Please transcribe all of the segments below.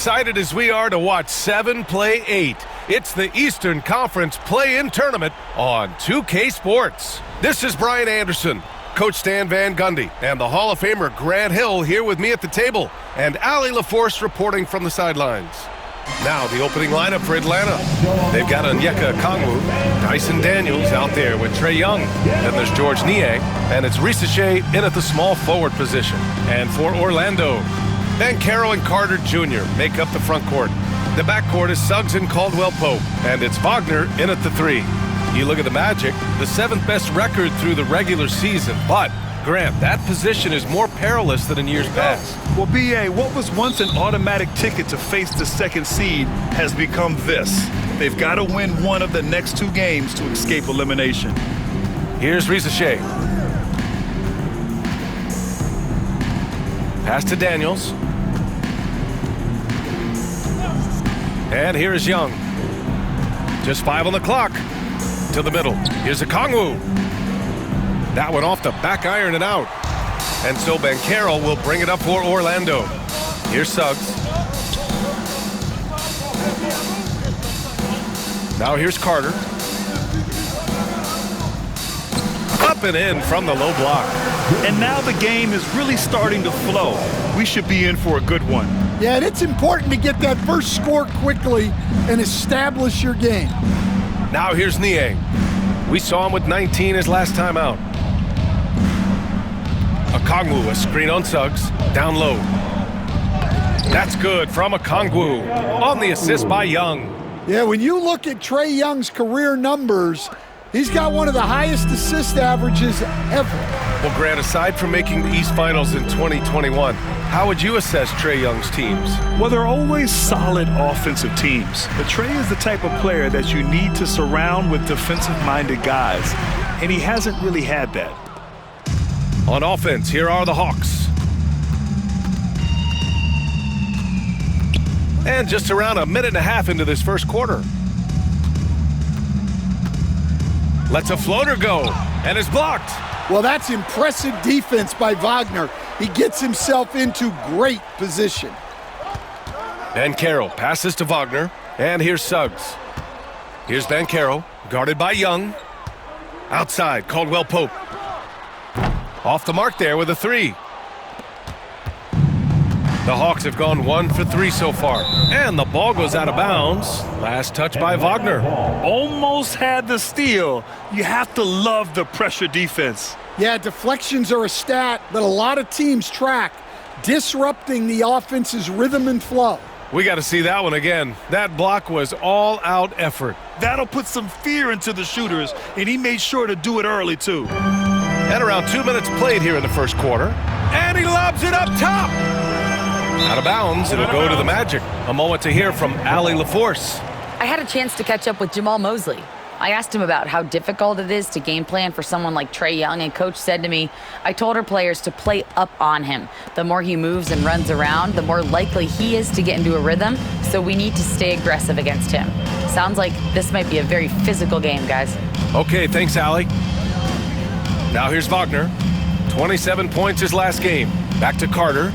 excited as we are to watch 7 play 8. It's the Eastern Conference Play-In Tournament on 2K Sports. This is Brian Anderson, Coach Stan Van Gundy, and the Hall of Famer Grant Hill here with me at the table, and Allie LaForce reporting from the sidelines. Now the opening lineup for Atlanta. They've got Onyeka Okongwu, Dyson Daniels out there with Trae Young. Then there's Georges Niang, and it's Risacher in at the small forward position. And for Orlando, Banchero and Carter Jr. make up the front court. The backcourt is Suggs and Caldwell Pope, and it's Wagner in at the 3. You look at the Magic, the 7th best record through the regular season, but Grant, that position is more perilous than in years past. Well, B.A., what was once an automatic ticket to face the second seed has become this. They've got to win one of the next 2 games to escape elimination. Here's Risacher. Pass to Daniels. And here is Young. Just 5 on the clock. To the middle. Here's Okongwu. That one off the back iron and out. And so Banchero will bring it up for Orlando. Here's Suggs. Now here's Carter. Up and in from the low block. And now the game is really starting to flow. We should be in for a good one. Yeah, and it's important to get that first score quickly and establish your game. Now here's Niang. We saw him with 19 his last time out. Okongwu, a screen on Suggs, down low. That's good from Okongwu on the assist by Young. Yeah, when you look at Trae Young's career numbers, he's got one of the highest assist averages ever. Well, Grant, aside from making the East Finals in 2021, how would you assess Trae Young's teams? Well, they're always solid offensive teams. But Trae is the type of player that you need to surround with defensive-minded guys, and he hasn't really had that. On offense, here are the Hawks. And just around a minute and a half into this first quarter. Lets a floater go, and it's blocked. Well, that's impressive defense by Wagner. He gets himself into great position. Banchero passes to Wagner, and here's Suggs. Here's Banchero, guarded by Young. Outside, Caldwell Pope. Off the mark there with a 3. The Hawks have gone 1 for 3 so far. And the ball goes out of bounds. Last touch by Wagner. Almost had the steal. You have to love the pressure defense. Yeah, deflections are a stat that a lot of teams track, disrupting the offense's rhythm and flow. We got to see that one again. That block was all-out effort. That'll put some fear into the shooters, and he made sure to do it early, too. And around 2 minutes played here in the first quarter. And he lobs it up top. Out of bounds, it'll go to the Magic. A moment to hear from Allie LaForce. I had a chance to catch up with Jamal Mosley. I asked him about how difficult it is to game plan for someone like Trae Young, and Coach said to me, I told our players to play up on him. The more he moves and runs around, the more likely he is to get into a rhythm, so we need to stay aggressive against him. Sounds like this might be a very physical game, guys. Okay, thanks, Allie. Now here's Wagner. 27 points his last game. Back to Carter.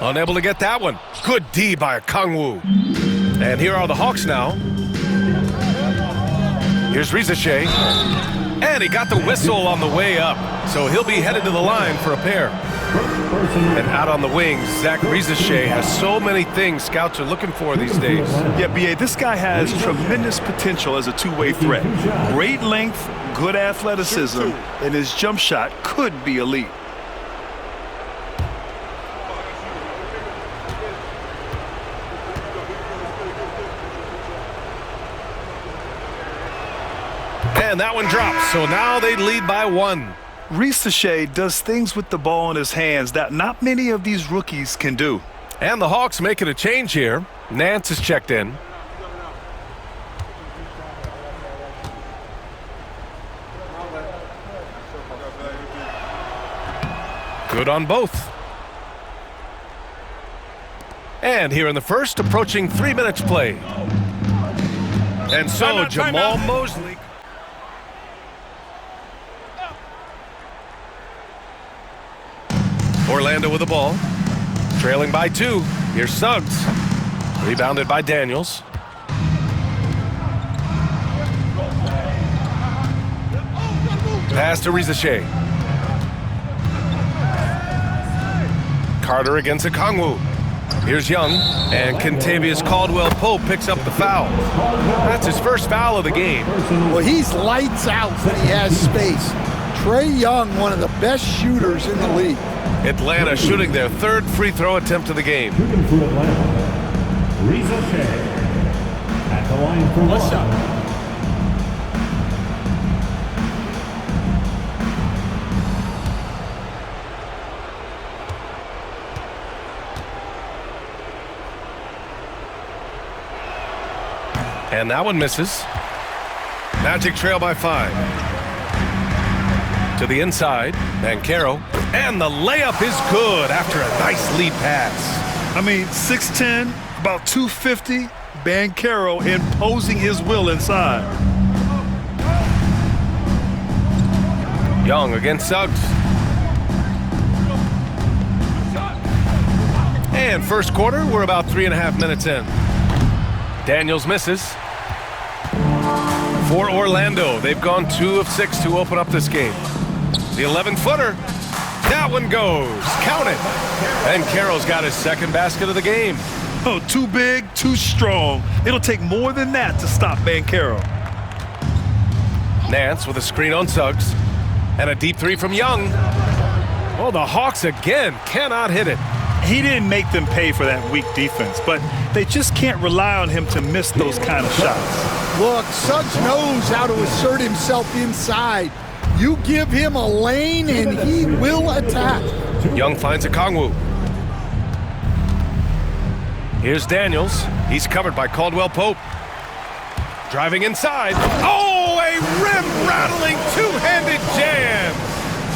Unable to get that one. Good D by Okongwu. And here are the Hawks now. Here's Risacher. And he got the whistle on the way up. So he'll be headed to the line for a pair. And out on the wings, Zach Risacher has so many things scouts are looking for these days. Yeah, B.A., this guy has tremendous potential as a two-way threat. Great length, good athleticism, and his jump shot could be elite. And that one drops, so now they lead by 1. Risacher does things with the ball in his hands that not many of these rookies can do. And the Hawks making a change here. Nance is checked in. Good on both. And here in the first, approaching 3 minutes played. And so Jamal Mosley. Orlando with the ball, trailing by 2. Here's Suggs. Rebounded by Daniels. Pass to Rizache. Carter against Okongwu. Here's Young, and Kentavious Caldwell-Pope picks up the foul. That's his first foul of the game. Well, he's lights out when he has space. Trae Young, one of the best shooters in the league. Atlanta shooting their third free throw attempt of the game. Shooting for Atlanta, Rizache. At the line for one shot. And that one misses. Magic trail by 5. To the inside, Banchero. And the layup is good after a nice lead pass. I mean, 6'10", about 250, Banchero imposing his will inside. Young against Suggs. And first quarter, we're about 3.5 minutes in. Daniels misses. For Orlando, they've gone 2 of 6 to open up this game. The 11-footer. That one goes. Count it. And Carroll's got his second basket of the game. Oh, too big, too strong. It'll take more than that to stop Banchero. Nance with a screen on Suggs. And a deep 3 from Young. Oh, the Hawks again cannot hit it. He didn't make them pay for that weak defense, but they just can't rely on him to miss those kind of shots. Look, Suggs knows how to assert himself inside. You give him a lane and he will attack. Young finds Okongwu. Here's Daniels. He's covered by Caldwell-Pope. Driving inside. Oh, a rim-rattling two-handed jam.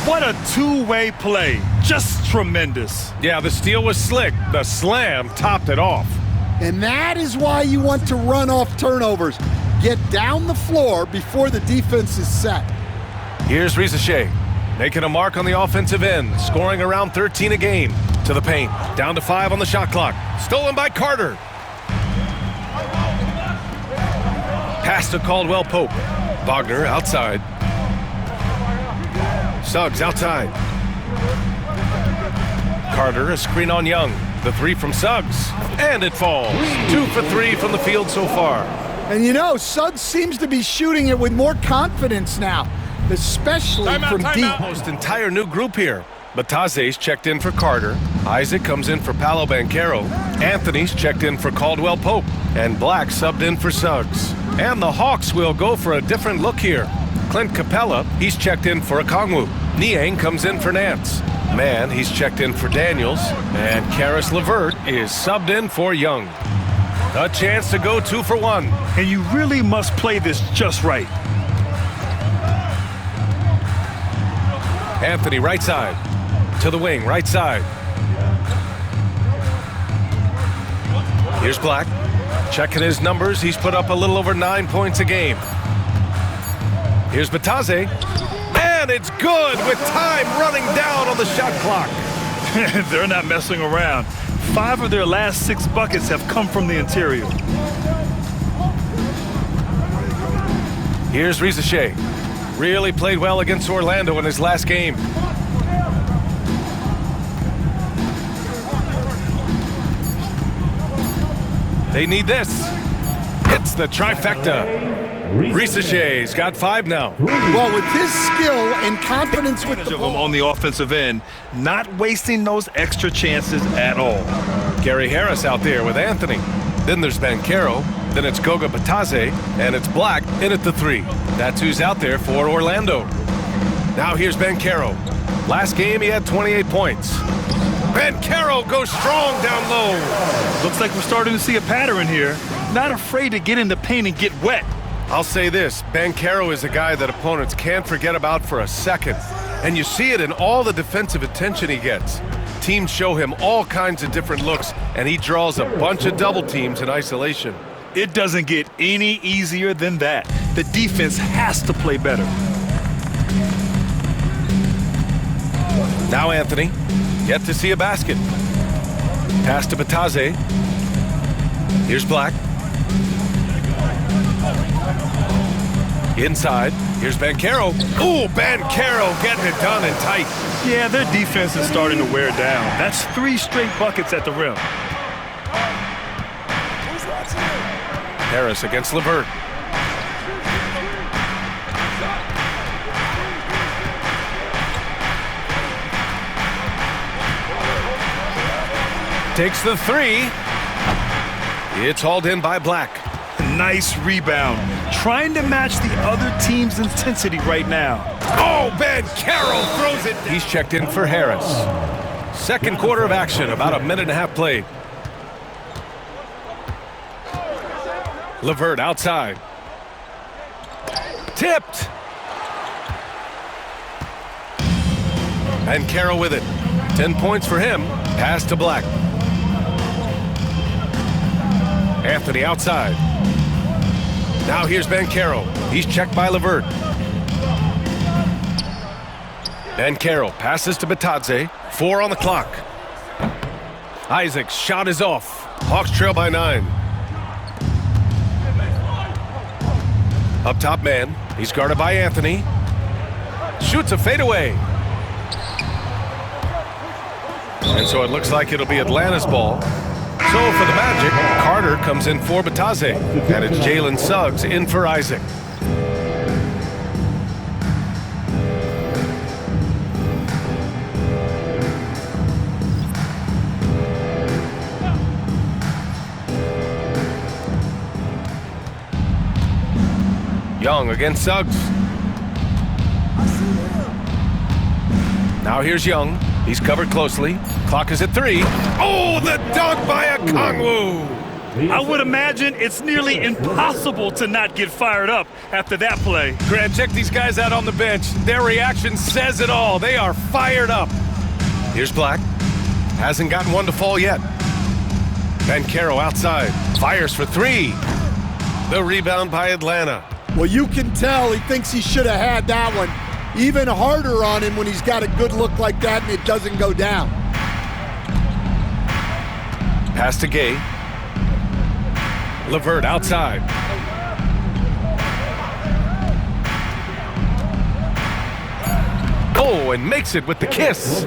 What a two-way play. Just tremendous. Yeah, the steal was slick. The slam topped it off. And that is why you want to run off turnovers. Get down the floor before the defense is set. Here's Rizache, making a mark on the offensive end, scoring around 13 a game. To the paint, down to 5 on the shot clock. Stolen by Carter. Pass to Caldwell-Pope. Wagner outside. Suggs outside. Carter, a screen on Young. The 3 from Suggs. And it falls. 2 for 3 from the field so far. And you know, Suggs seems to be shooting it with more confidence now, especially from deep. Almost entire new group here. Bataze's checked in for Carter. Isaac comes in for Paolo Banchero. Anthony's checked in for Caldwell-Pope. And Black subbed in for Suggs. And the Hawks will go for a different look here. Clint Capella, he's checked in for Okongwu. Niang comes in for Nance. Mann, he's checked in for Daniels. And Caris LeVert is subbed in for Young. A chance to go 2 for 1. And you really must play this just right. Anthony right side. To the wing, right side. Here's Black. Checking his numbers, he's put up a little over 9 points a game. Here's Bataze. And it's good with time running down on the shot clock. They're not messing around. 5 of their last 6 buckets have come from the interior. Here's Rizache. Really played well against Orlando in his last game. They need this. It's the trifecta. Rizache's got 5 now. Well, with his skill and confidence with the ball. On the offensive end, not wasting those extra chances at all. Gary Harris out there with Anthony. Then there's Banchero. Then it's Goga Bataze. And it's Black in at the 3. That's who's out there for Orlando. Now here's Banchero. Last game he had 28 points. Banchero goes strong down low. Looks like we're starting to see a pattern here. Not afraid to get in the paint and get wet. I'll say this, Banchero is a guy that opponents can't forget about for a second. And you see it in all the defensive attention he gets. Teams show him all kinds of different looks, and he draws a bunch of double teams in isolation. It doesn't get any easier than that. The defense has to play better. Now Anthony, yet to see a basket. Pass to Bataze. Here's Black. Inside. Here's Banchero. Ooh, Banchero getting it done and tight. Yeah, their defense is starting to wear down. That's 3 straight buckets at the rim. Harris against LeVert. Takes the 3. It's hauled in by Black. Nice rebound. Trying to match the other team's intensity right now. Oh, Banchero throws it. He's checked in for Harris. Second quarter of action, about a minute and a half played. LeVert outside. Tipped. Banchero with it. 10 points for him. Pass to Black. Anthony outside. Now here's Banchero. He's checked by LeVert. Banchero passes to Bataze. 4 on the clock. Isaac's shot is off. Hawks trail by 9. Up top man. He's guarded by Anthony. Shoots a fadeaway. And so it looks like it'll be Atlanta's ball. So for the Magic, Carter comes in for Bataze. And it's Jalen Suggs in for Isaac. Young against Suggs. Now here's Young. He's covered closely. Clock is at 3. Oh, the dunk by Okongwu. I would imagine it's nearly impossible to not get fired up after that play. Grant, check these guys out on the bench. Their reaction says it all. They are fired up. Here's Black. Hasn't gotten one to fall yet. Banchero outside. Fires for 3. The rebound by Atlanta. Well, you can tell he thinks he should have had that one. Even harder on him when he's got a good look like that and it doesn't go down. Pass to Gay. LeVert outside. Oh, and makes it with the kiss.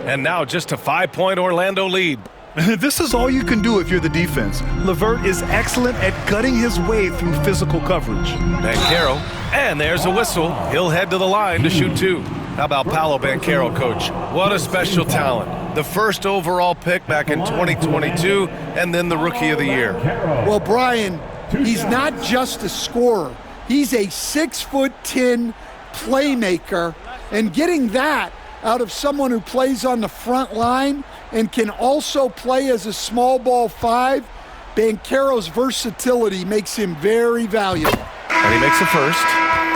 And now just a 5-point Orlando lead. This is all you can do if you're the defense. LeVert is excellent at gutting his way through physical coverage. Banchero, and there's a whistle. He'll head to the line to shoot 2. How about Paolo Banchero, coach? What a special talent. The first overall pick back in 2022, and then the Rookie of the Year. Well, Brian, he's not just a scorer. He's a 6'10" playmaker, and getting that out of someone who plays on the front line and can also play as a small ball 5, Banchero's versatility makes him very valuable. And he makes the first.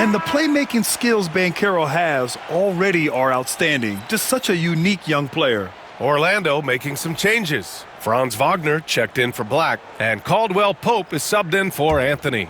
And the playmaking skills Banchero has already are outstanding. Just such a unique young player. Orlando making some changes. Franz Wagner checked in for Black, and Caldwell Pope is subbed in for Anthony.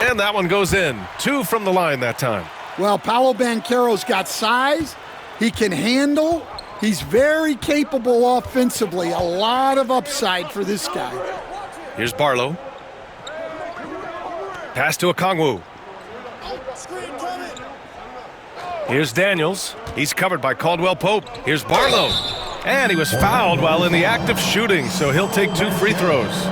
And that one goes in. 2 from the line that time. Well, Paolo Banchero's got size. He can handle. He's very capable offensively. A lot of upside for this guy. Here's Barlow. Pass to Okongwu. Here's Daniels. He's covered by Caldwell Pope. Here's Barlow. And he was fouled while in the act of shooting, so he'll take 2 free throws.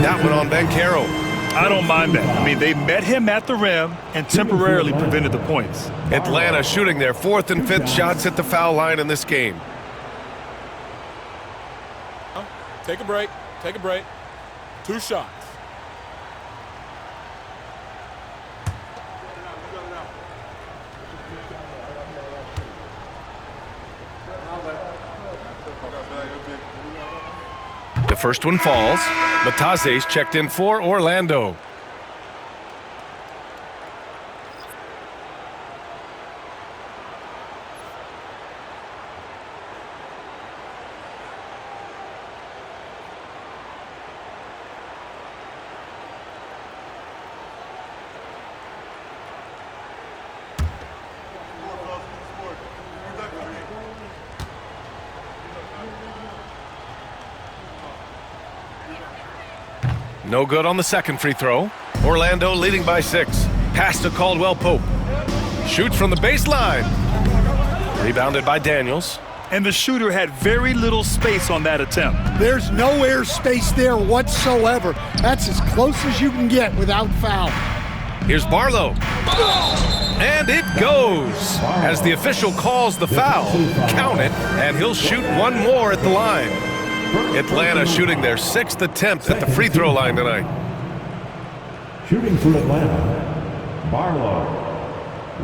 That one on Banchero. I don't mind that. I mean, they met him at the rim and temporarily prevented the points. Atlanta shooting their 4th and 5th shots at the foul line in this game. Take a break. Take a break. 2 shots. The first one falls. Bataze's checked in for Orlando. No good on the second free throw. Orlando leading by 6. Pass to Caldwell Pope. Shoots from the baseline. Rebounded by Daniels. And the shooter had very little space on that attempt. There's no air space there whatsoever. That's as close as you can get without foul. Here's Barlow. And it goes. As the official calls the foul, count it, and he'll shoot one more at the line. Atlanta shooting their 6th attempt at the free throw line tonight. Shooting for Atlanta, Barlow.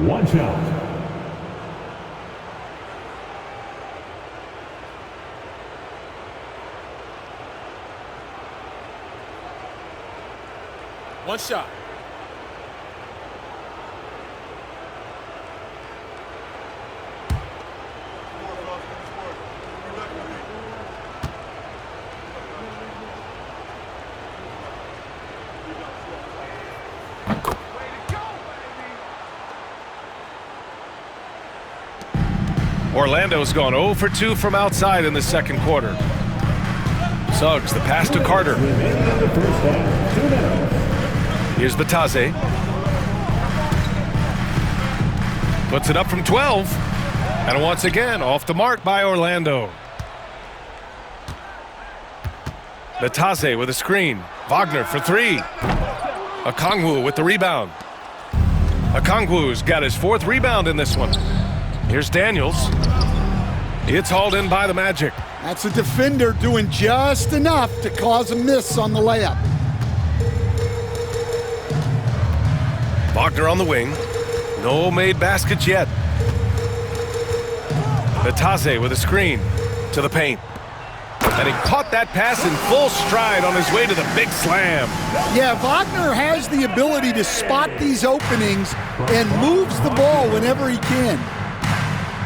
One shot. One shot. Orlando's gone 0 for 2 from outside in the second quarter. Suggs, the pass to Carter. Here's Batase. Puts it up from 12. And once again, off the mark by Orlando. Batase with a screen. Wagner for 3. Okongwu with the rebound. Okongwu's got his 4th rebound in this one. Here's Daniels. It's hauled in by the Magic. That's a defender doing just enough to cause a miss on the layup. Wagner on the wing. No made baskets yet. Batase with a screen to the paint. And he caught that pass in full stride on his way to the big slam. Yeah, Wagner has the ability to spot these openings and moves the ball whenever he can.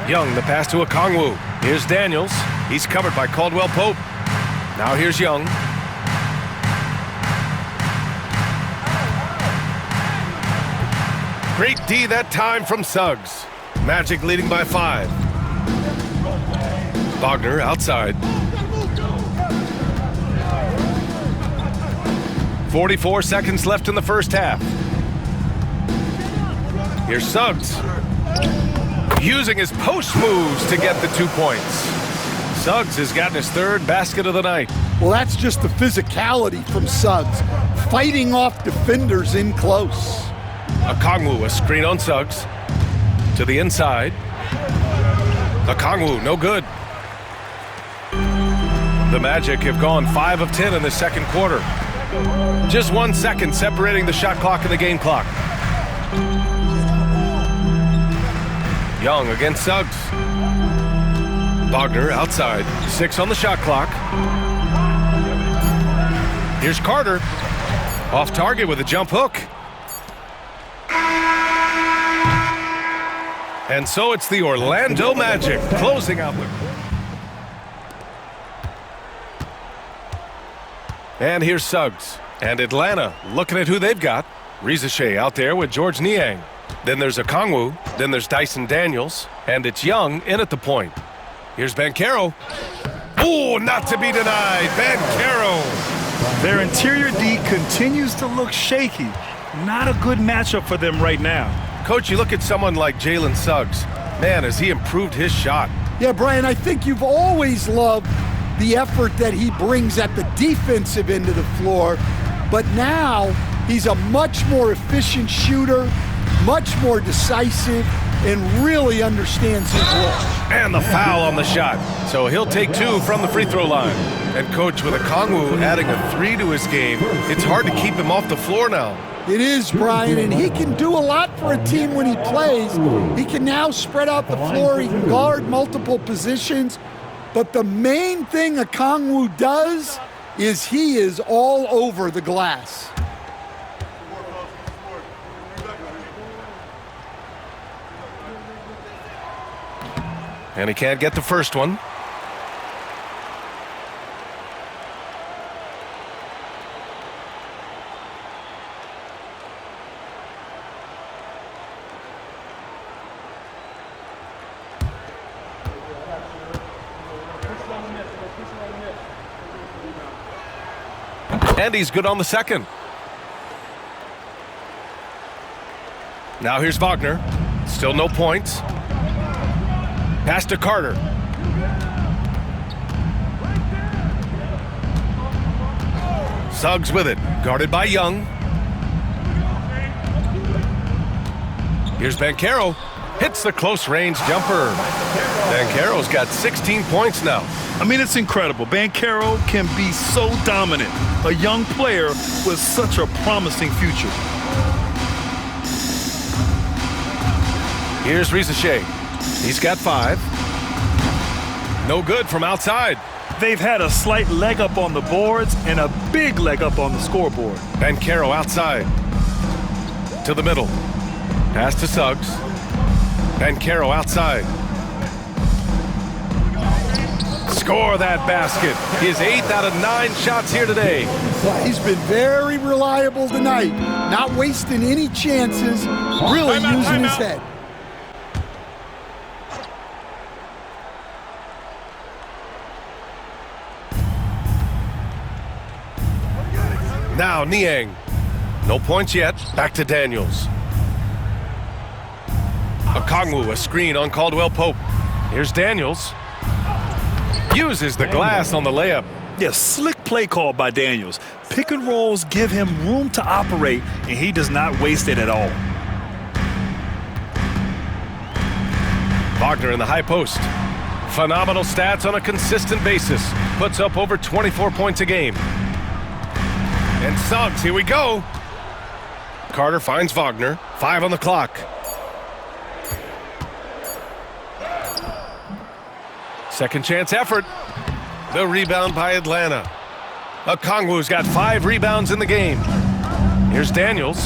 Young, the pass to Okongwu. Here's Daniels. He's covered by Caldwell Pope. Now here's Young. Great D that time from Suggs. Magic leading by 5. Wagner outside. 44 seconds left in the first half. Here's Suggs. Using his post moves to get the 2 points. Suggs has gotten his 3rd basket of the night. Well, that's just the physicality from Suggs, fighting off defenders in close. Okongwu, a screen on Suggs. To the inside. Okongwu, no good. The Magic have gone 5 of 10 in the second quarter. Just 1 second separating the shot clock and the game clock. Young against Suggs. Wagner outside. 6 on the shot clock. Here's Carter. Off target with a jump hook. And so it's the Orlando Magic closing out the... And here's Suggs. And Atlanta looking at who they've got. Rizachet out there with George Niang. Then there's Okongwu. Then there's Dyson Daniels. And it's Young in at the point. Here's Banchero. Oh, not to be denied. Banchero. Their interior D continues to look shaky. Not a good matchup for them right now. Coach, you look at someone like Jalen Suggs. Man, has he improved his shot. Yeah, Brian, I think you've always loved the effort that he brings at the defensive end of the floor. But now he's a much more efficient shooter, much more decisive, and really understands his role. And the foul on the shot. So he'll take 2 from the free throw line. And Coach, with Okongwu adding a 3 to his game, it's hard to keep him off the floor now. It is, Brian, and he can do a lot for a team when he plays. He can now spread out the floor. He can guard multiple positions. But the main thing Okongwu does is he is all over the glass. And he can't get the first one. And he's good on the second. Now here's Wagner. Still no points. Pass to Carter. Suggs with it. Guarded by Young. Here's Banchero. Hits the close-range jumper. Banchero's got 16 points now. I mean, it's incredible. Banchero can be so dominant. A young player with such a promising future. Here's Risacher. He's got 5. No good from outside. They've had a slight leg up on the boards and a big leg up on the scoreboard. Banchero outside. To the middle. Pass to Suggs. Banchero outside. Score that basket. His 8th out of 9 shots here today. Well, he's been very reliable tonight. Not wasting any chances. Really using his head. Now Niang. No points yet. Back to Daniels. Okongwu, a screen on Caldwell Pope. Here's Daniels. Uses the glass on the layup. Yeah, slick play call by Daniels. Pick and rolls give him room to operate, and he does not waste it at all. Wagner in the high post. Phenomenal stats on a consistent basis. Puts up over 24 points a game. And Suggs, here we go. Carter finds Wagner. 5 on the clock. Second chance effort. The rebound by Atlanta. Okongwu's got 5 rebounds in the game. Here's Daniels.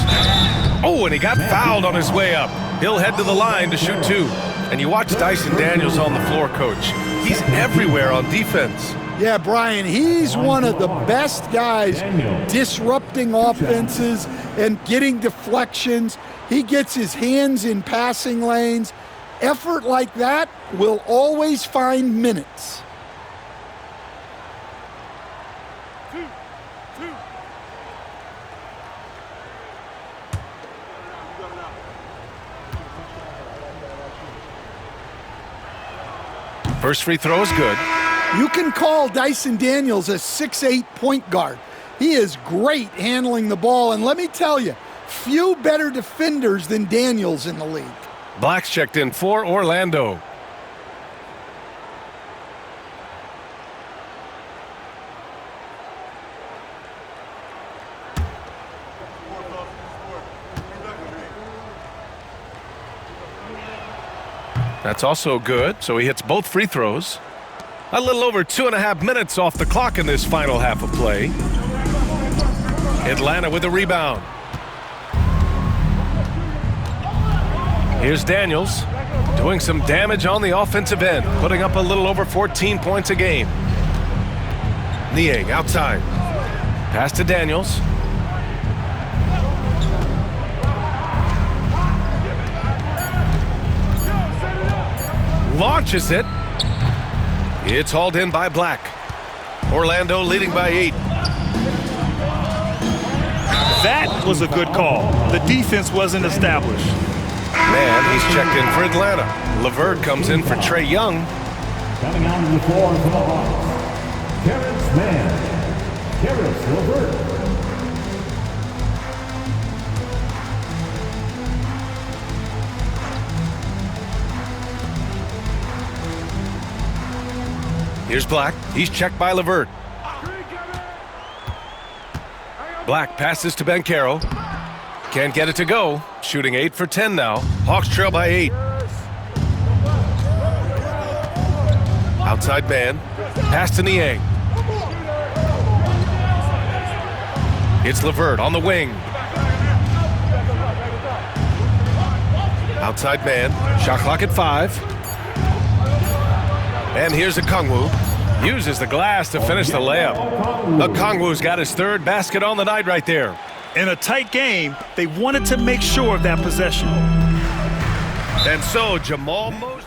Oh, and he got fouled on his way up. He'll head to the line to shoot 2. And you watch Dyson Daniels on the floor, Coach. He's everywhere on defense. Yeah, Brian, he's one of the best guys disrupting offenses and getting deflections. He gets his hands in passing lanes. Effort like that will always find minutes. First free throw is good. You can call Dyson Daniels a 6'8" point guard. He is great handling the ball, and let me tell you, few better defenders than Daniels in the league. Black's checked in for Orlando. That's also good, so he hits both free throws. A little over 2.5 minutes off the clock in this final half of play. Atlanta with the rebound. Here's Daniels doing some damage on the offensive end, putting up a little over 14 points a game. Niang outside. Pass to Daniels. Launches it. It's hauled in by Black. Orlando leading by 8. That was a good call. The defense wasn't established. Man, he's checked in for Atlanta. LeVert comes in for Trae Young. Coming onto the floor for the Hawks, Terrence Mann. Terrence LeVert. Here's Black. He's checked by LeVert. Black passes to Banchero. Can't get it to go. Shooting 8 for 10 now. Hawks trail by 8. Outside man. Pass to Niang. It's LeVert on the wing. Outside man. Shot clock at 5. And here's Okongwu. Uses the glass to finish the layup. Okongwu's got his 3rd basket on the night right there. In a tight game, they wanted to make sure of that possession. And so Jamal Mosley.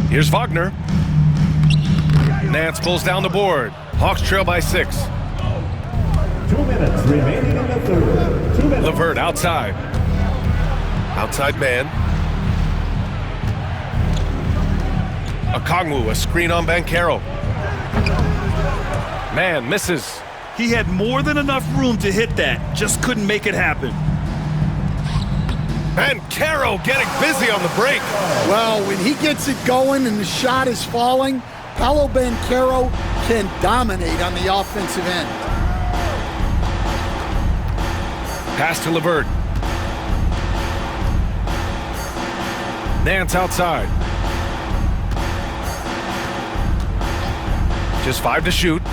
Here's Wagner. Nance pulls down the board. Hawks trail by 6. 2 minutes remaining in the third. 2 minutes. LeVert outside. Outside man. Okongwu, a screen on Banchero. Man misses. He had more than enough room to hit that, just couldn't make it happen. Banchero getting busy on the break. Well, when he gets it going and the shot is falling, Paolo Banchero can dominate on the offensive end. Pass to LeVert. Nance outside. Just 5 to shoot.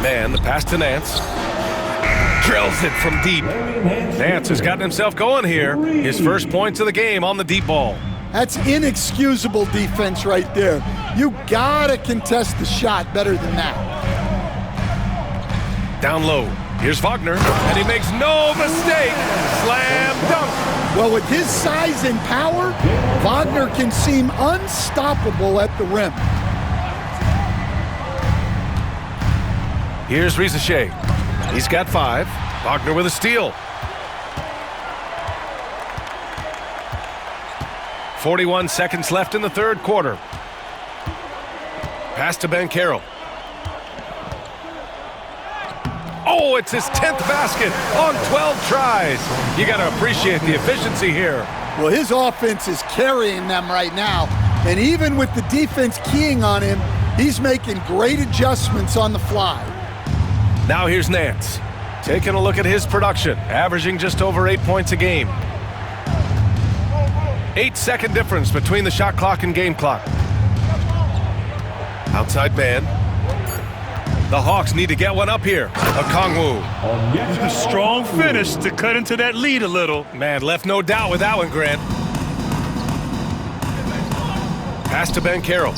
Man, the pass to Nance. Drills it from deep. Nance has gotten himself going here. His first points of the game on the deep ball. That's inexcusable defense right there. You gotta contest the shot better than that. Down low. Here's Wagner, and he makes no mistake. Slam dunk. Well, with his size and power, Wagner can seem unstoppable at the rim. Here's Risacher. He's got 5. Wagner with a steal. 41 seconds left in the third quarter. Pass to Banchero. Oh, it's his 10th basket on 12 tries. You got to appreciate the efficiency here. Well, his offense is carrying them right now. And even with the defense keying on him, he's making great adjustments on the fly. Now here's Nance. Taking a look at his production, averaging just over 8 points a game. 8-second difference between the shot clock and game clock. Outside man. The Hawks need to get one up here. Okongwu. A strong finish to cut into that lead a little. Man, left no doubt with that one, Grant. Pass to Banchero.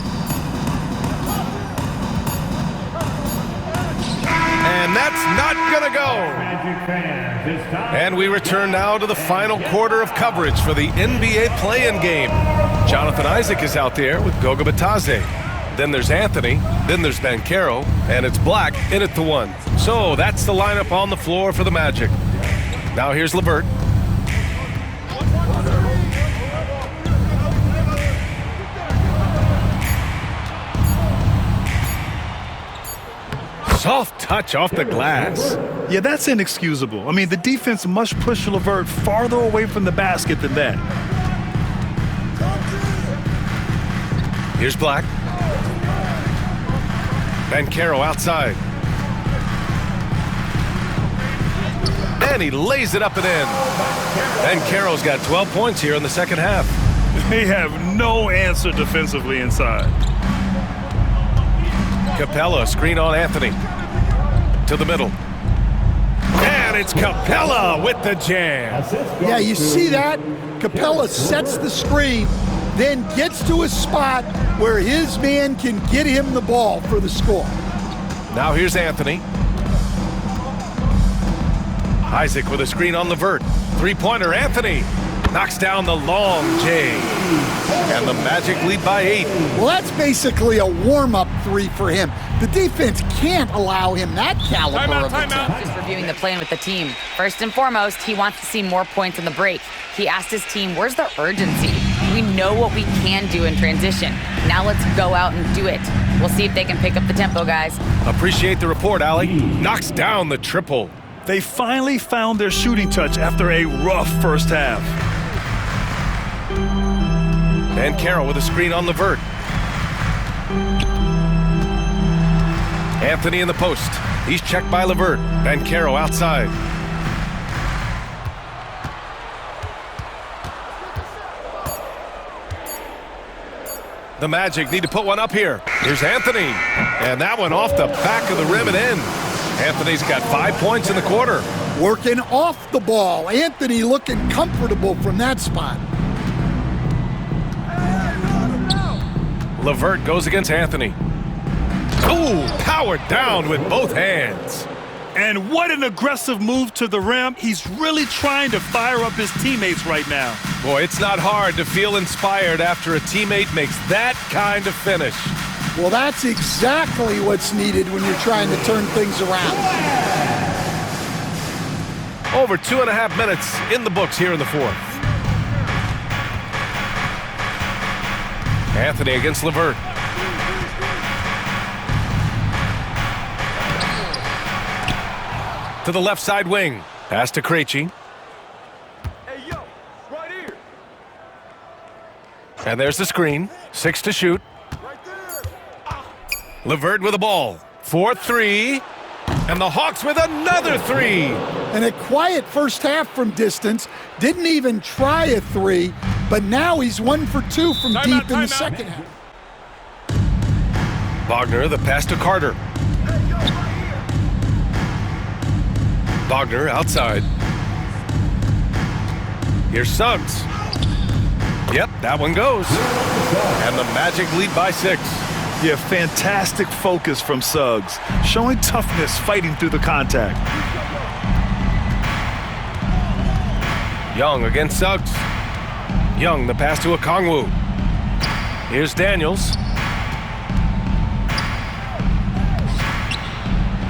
And that's not gonna go. And we return now to the final quarter of coverage for the NBA play-in game. Jonathan Isaac is out there with Goga Bitadze. Then there's Anthony, then there's Banchero, and it's Black in at the 1. So that's the lineup on the floor for the Magic. Now here's LeVert. Soft touch off the glass. Yeah, that's inexcusable. I mean, the defense must push LeVert farther away from the basket than that. Here's Black. Banchero outside. And he lays it up and in. Banchero's got 12 points here in the second half. They have no answer defensively inside. Capella, screen on Anthony. To the middle. And it's Capella with the jam. Yeah, you see that? Capella sets the screen, then gets to a spot where his man can get him the ball for the score. Now here's Anthony. Isaac with a screen on LeVert. Three-pointer, Anthony knocks down the long J. And the Magic lead by 8. Well, that's basically a warm-up 3 for him. The defense can't allow him that caliber of attack. Just reviewing the plan with the team. First and foremost, he wants to see more points in the break. He asked his team, where's the urgency? We know what we can do in transition. Now let's go out and do it. We'll see if they can pick up the tempo, guys. Appreciate the report, Allie. Knocks down the triple. They finally found their shooting touch after a rough first half. Banchero with a screen on LeVert. Anthony in the post. He's checked by LeVert. Banchero outside. The Magic need to put one up here. Here's Anthony. And that one off the back of the rim and in. Anthony's got 5 points in the quarter. Working off the ball. Anthony looking comfortable from that spot. LeVert goes against Anthony. Oh, powered down with both hands. And what an aggressive move to the rim. He's really trying to fire up his teammates right now. Boy, it's not hard to feel inspired after a teammate makes that kind of finish. Well, that's exactly what's needed when you're trying to turn things around. Over 2.5 minutes in the books here in the fourth. Anthony against LeVert. To the left side wing. Pass to Krejci. Hey, yo, right here. And there's the screen. 6 to shoot. Right there. LeVert with the ball. 4-3. And the Hawks with another 3. And a quiet first half from distance. Didn't even try a 3, but now he's 1 for 2 from deep in the second half. Wagner, the pass to Carter. Wagner outside. Here's Suggs. Yep, that one goes. And the Magic lead by 6. Yeah, fantastic focus from Suggs, showing toughness fighting through the contact. Young against Suggs. Young, the pass to Okongwu. Here's Daniels.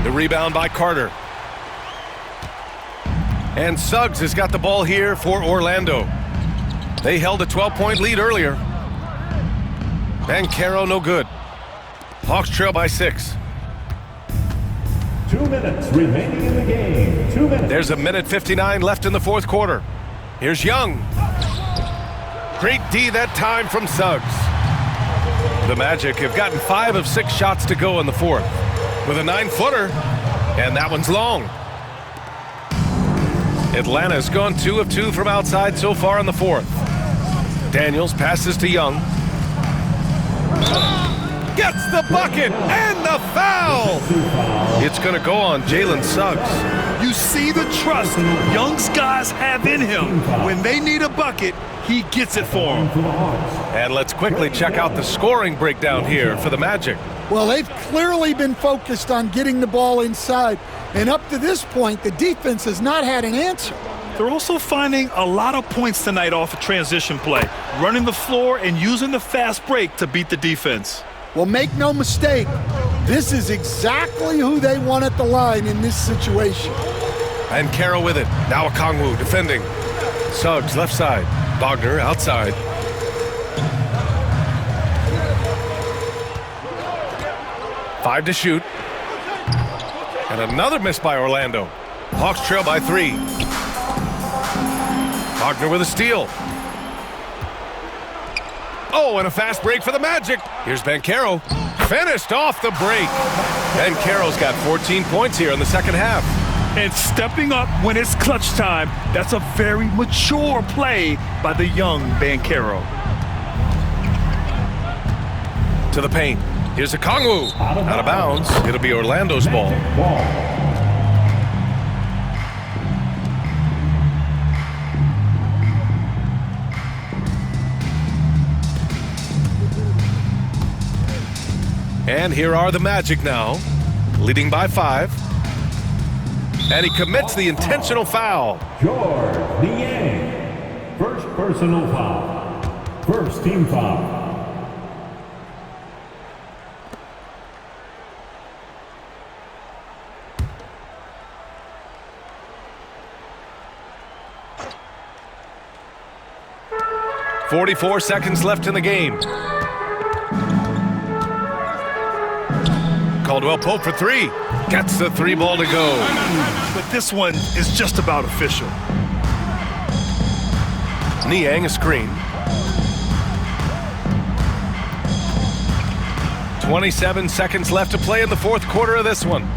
The rebound by Carter. And Suggs has got the ball here for Orlando. They held a 12-point lead earlier. Banchero no good. Hawks trail by 6. 2 minutes remaining in the game. 2 minutes. There's 1:59 left in the fourth quarter. Here's Young. Great D that time from Suggs. The Magic have gotten 5 of 6 shots to go in the fourth with a 9-footer, and that one's long. Atlanta's gone 2 of 2 from outside so far in the fourth. Daniels passes to Young. Gets the bucket and the foul. It's going to go on Jalen Suggs. You see the trust Young's guys have in him. When they need a bucket, he gets it for them. And let's quickly check out the scoring breakdown here for the Magic. Well, they've clearly been focused on getting the ball inside, and up to this point, the defense has not had an answer. They're also finding a lot of points tonight off a transition play, running the floor and using the fast break to beat the defense. Well, make no mistake, this is exactly who they want at the line in this situation. And Carroll with it. Now Okongwu defending. Suggs left side. Wagner outside. Five to shoot. And another miss by Orlando. Hawks trail by 3. Wagner with a steal. Oh, and a fast break for the Magic. Here's Banchero. Finished off the break. Banchero's got 14 points here in the second half. And stepping up when it's clutch time, that's a very mature play by the young Banchero. To the paint. Here's Okongwu. Out of bounds. It'll be Orlando's ball. And here are the Magic now, leading by 5. And he commits the intentional foul. George Niang. First personal foul. First team foul. .44 seconds left in the game. Caldwell Pope for 3. Gets the 3 ball to go. But this one is just about official. Niang a screen. 27 seconds left to play in the fourth quarter of this one.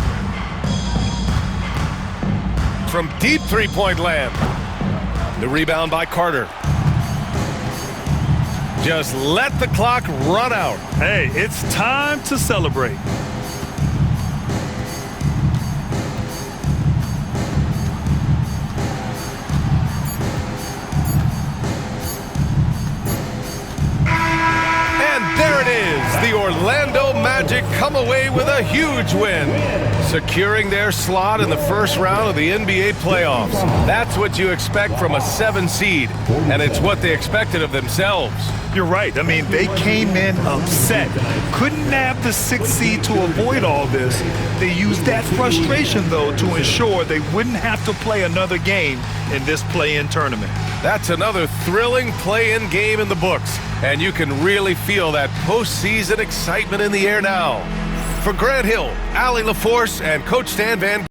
From deep three-point land. The rebound by Carter. Just let the clock run out. Hey, it's time to celebrate. And there it is, the Orlando Magic come away with a huge win, securing their slot in the first round of the NBA playoffs. That's what you expect from a 7 seed, and it's what they expected of themselves. You're right. I mean, they came in upset. Couldn't nab the 6th seed to avoid all this. They used that frustration, though, to ensure they wouldn't have to play another game in this play-in tournament. That's another thrilling play-in game in the books, and you can really feel that postseason excitement in the air now. For Grant Hill, Allie LaForce, and Coach Stan Van